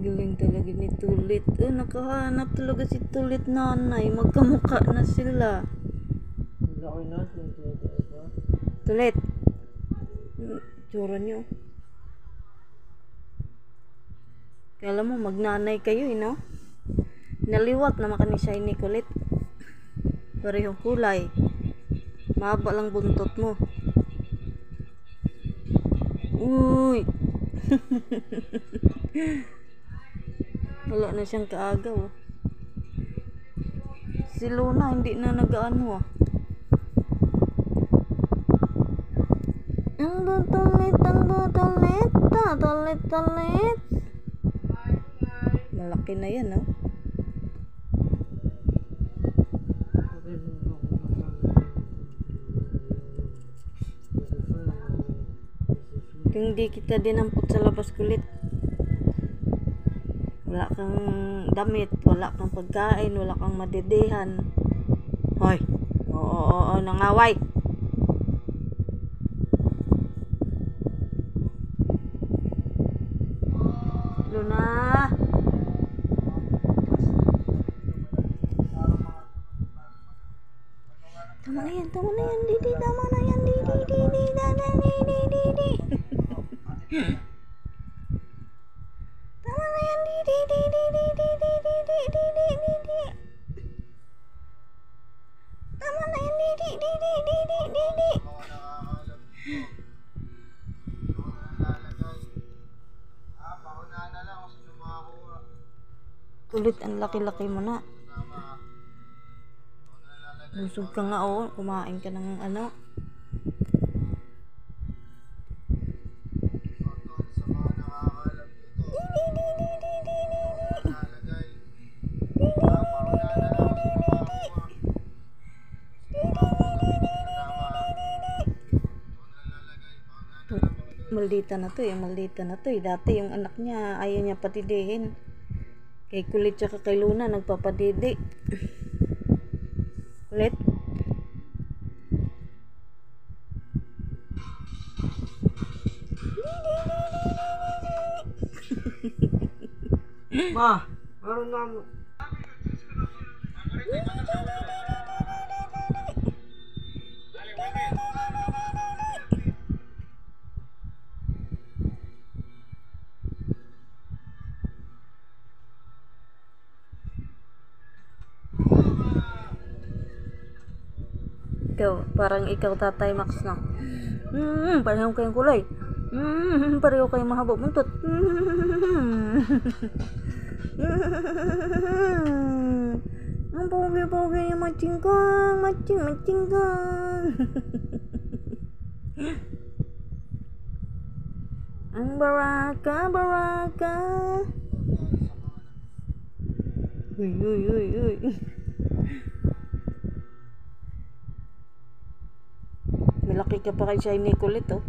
Galing talaga ni Tulit. Nakahanap talaga si Tulit, nanay. Magkamukha na sila. Laki na. Tulit. Tsura niyo. Kala mo magnanay kayo, no? Naliwat naman kani siya ni Kulit. Parehong kulay. Mahaba lang buntot mo. Uy! Wala na siyang kaagaw. Si Luna hindi na nag-ano. Ang butulit, talit. Malaki na yan, no? Hindi kita dinampot sa labas, Kulit. Wala kang damit, wala kang pagkain, wala kang madidihan. Hoy! Oo, nangaway! Luna! Tama na yan, Didi, tama na yan, Didi. Tama na yan, Didi. Tama na yan, Didi. Kulit, ang laki-laki mo na. Busog ka nga, oh. Kumain ka ng ano. Maldita na to eh. Dati yung anak niya ayaw niya patidihin. Kay Kulit tsaka kay Luna nagpapadidi. Kulit. Ma, meron na. Parang ikaw, Tatay Max, na. Pareho kayong kulay. Pareho kayong mahaba buntot. Ang pogi-pogi yung matching kang. Ang baraka. Uy. Malaki ka pa kay Shiny Kulit, oh.